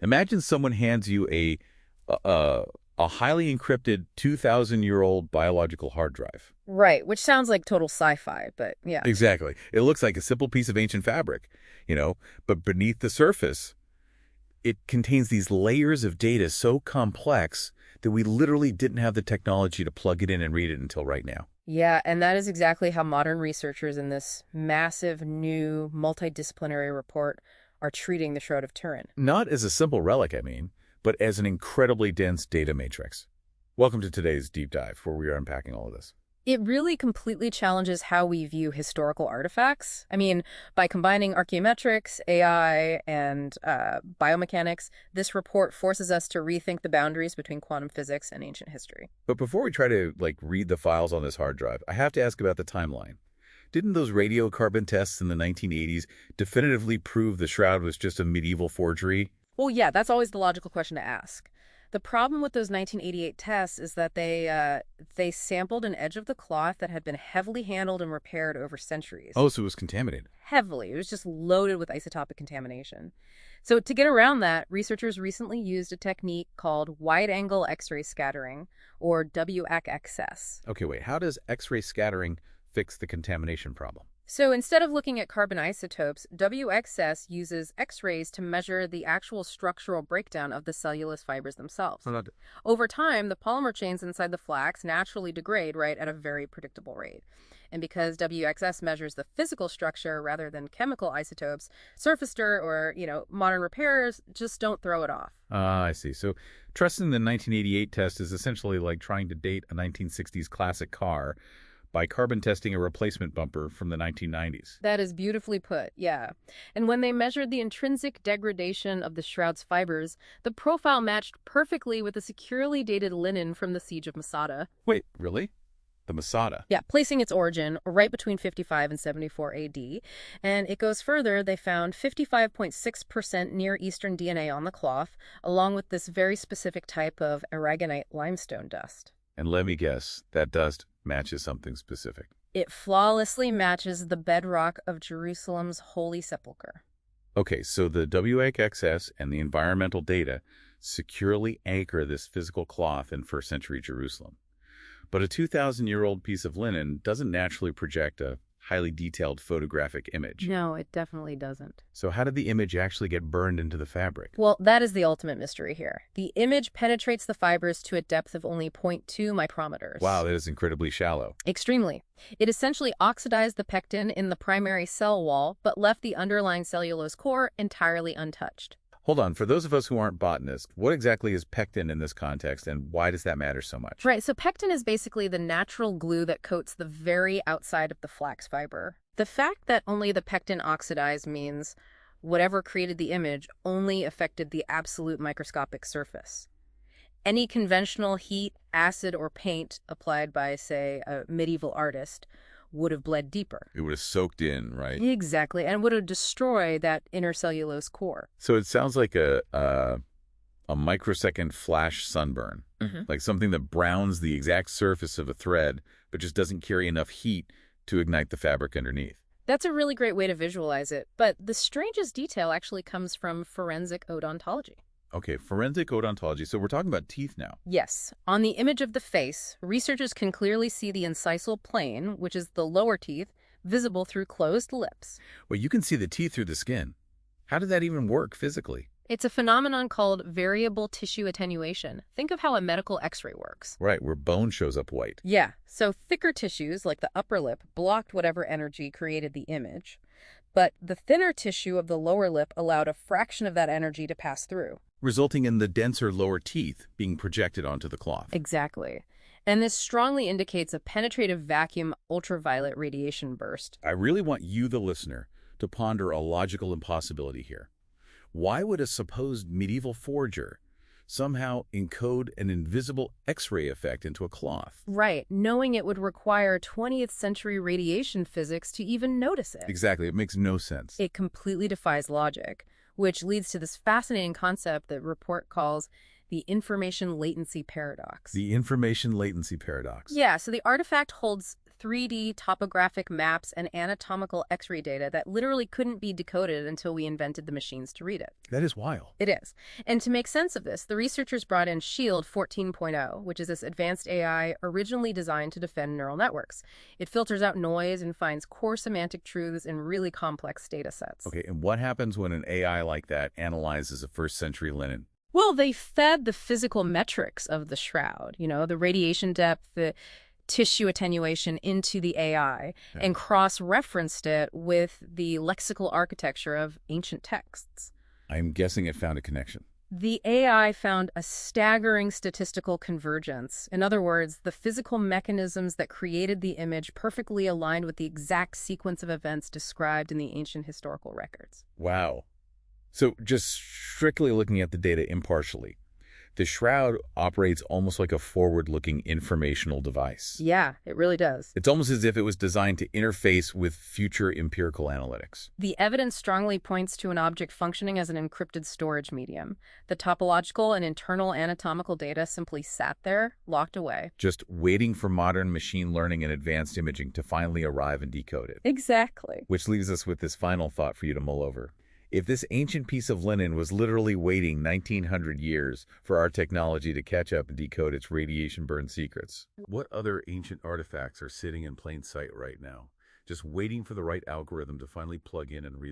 Imagine someone hands you a, a highly encrypted 2,000-year-old biological hard drive. Right, which sounds like total sci-fi, but yeah. Exactly. It looks like a simple piece of ancient fabric, but beneath the surface, it contains these layers of data so complex that we literally didn't have the technology to plug it in and read it until right now. Yeah, and that is exactly how modern researchers in this massive new multidisciplinary report are treating the Shroud of Turin. Not as a simple relic, I mean, but as an incredibly dense data matrix. Welcome to today's deep dive, where we are unpacking all of this. It really completely challenges how we view historical artifacts. I mean, by combining archaeometrics, AI, and biomechanics, this report forces us to rethink the boundaries between quantum physics and ancient history. But before we try to, read the files on this hard drive, I have to ask about the timeline. Didn't those radiocarbon tests in the 1980s definitively prove the shroud was just a medieval forgery? Well, yeah, that's always the logical question to ask. The problem with those 1988 tests is that they sampled an edge of the cloth that had been heavily handled and repaired over centuries. Oh, so it was contaminated. Heavily. It was just loaded with isotopic contamination. So to get around that, researchers recently used a technique called wide-angle X-ray scattering, or WACXS. Okay, wait. How does X-ray scattering fix the contamination problem? So instead of looking at carbon isotopes, WXS uses X-rays to measure the actual structural breakdown of the cellulose fibers themselves. Over time, the polymer chains inside the flax naturally degrade, right, at a very predictable rate. And because WXS measures the physical structure rather than chemical isotopes, surface dirt or, modern repairs just don't throw it off. Ah, I see. So trusting the 1988 test is essentially like trying to date a 1960s classic car by carbon testing a replacement bumper from the 1990s. That is beautifully put, yeah. And when they measured the intrinsic degradation of the shroud's fibers, the profile matched perfectly with the securely dated linen from the siege of Masada. Wait, really? The Masada? Yeah, placing its origin right between 55 and 74 AD. And it goes further, they found 55.6% Near Eastern DNA on the cloth, along with this very specific type of aragonite limestone dust. And let me guess, that dust matches something specific. It flawlessly matches the bedrock of Jerusalem's Holy Sepulchre. Okay, so the WAXS and the environmental data securely anchor this physical cloth in first century Jerusalem. But a 2,000-year-old piece of linen doesn't naturally project a highly detailed photographic image. No, it definitely doesn't. So how did the image actually get burned into the fabric? Well, that is the ultimate mystery here. The image penetrates the fibers to a depth of only 0.2 micrometers. Wow, that is incredibly shallow. Extremely. It essentially oxidized the pectin in the primary cell wall, but left the underlying cellulose core entirely untouched. Hold on, for those of us who aren't botanists, what exactly is pectin in this context, and why does that matter so much? Right, so pectin is basically the natural glue that coats the very outside of the flax fiber. The fact that only the pectin oxidized means whatever created the image only affected the absolute microscopic surface. Any conventional heat, acid, or paint applied by, say, a medieval artist would have bled deeper. It would have soaked in, right? Exactly, and would have destroyed that inner cellulose core. So it sounds like a microsecond flash sunburn, like something that browns the exact surface of a thread, but just doesn't carry enough heat to ignite the fabric underneath. That's a really great way to visualize it, but the strangest detail actually comes from forensic odontology. Okay, forensic odontology. So we're talking about teeth now. Yes. On the image of the face, researchers can clearly see the incisal plane, which is the lower teeth, visible through closed lips. Well, you can see the teeth through the skin. How did that even work physically? It's a phenomenon called variable tissue attenuation. Think of how a medical X-ray works. Right, where bone shows up white. Yeah, so thicker tissues, like the upper lip, blocked whatever energy created the image. But the thinner tissue of the lower lip allowed a fraction of that energy to pass through, resulting in the denser lower teeth being projected onto the cloth. Exactly. And this strongly indicates a penetrative vacuum ultraviolet radiation burst. I really want you, the listener, to ponder a logical impossibility here. Why would a supposed medieval forger somehow encode an invisible X-ray effect into a cloth? Right, knowing it would require 20th century radiation physics to even notice it. Exactly, it makes no sense. It completely defies logic, which leads to this fascinating concept that report calls the information latency paradox. The information latency paradox. Yeah, so the artifact holds 3D topographic maps and anatomical X-ray data that literally couldn't be decoded until we invented the machines to read it. That is wild. It is. And to make sense of this, the researchers brought in SHIELD 14.0, which is this advanced AI originally designed to defend neural networks. It filters out noise and finds core semantic truths in really complex data sets. Okay, and what happens when an AI like that analyzes a first-century linen? Well, they fed the physical metrics of the shroud, the radiation depth, the tissue attenuation into the AI, and cross-referenced it with the lexical architecture of ancient texts. I'm guessing it found a connection. The AI found a staggering statistical convergence. In other words, the physical mechanisms that created the image perfectly aligned with the exact sequence of events described in the ancient historical records. Wow. So just strictly looking at the data impartially, the shroud operates almost like a forward-looking informational device. Yeah, it really does. It's almost as if it was designed to interface with future empirical analytics. The evidence strongly points to an object functioning as an encrypted storage medium. The topological and internal anatomical data simply sat there, locked away. Just waiting for modern machine learning and advanced imaging to finally arrive and decode it. Exactly. Which leaves us with this final thought for you to mull over. If this ancient piece of linen was literally waiting 1900 years for our technology to catch up and decode its radiation-burned secrets, what other ancient artifacts are sitting in plain sight right now, just waiting for the right algorithm to finally plug in and read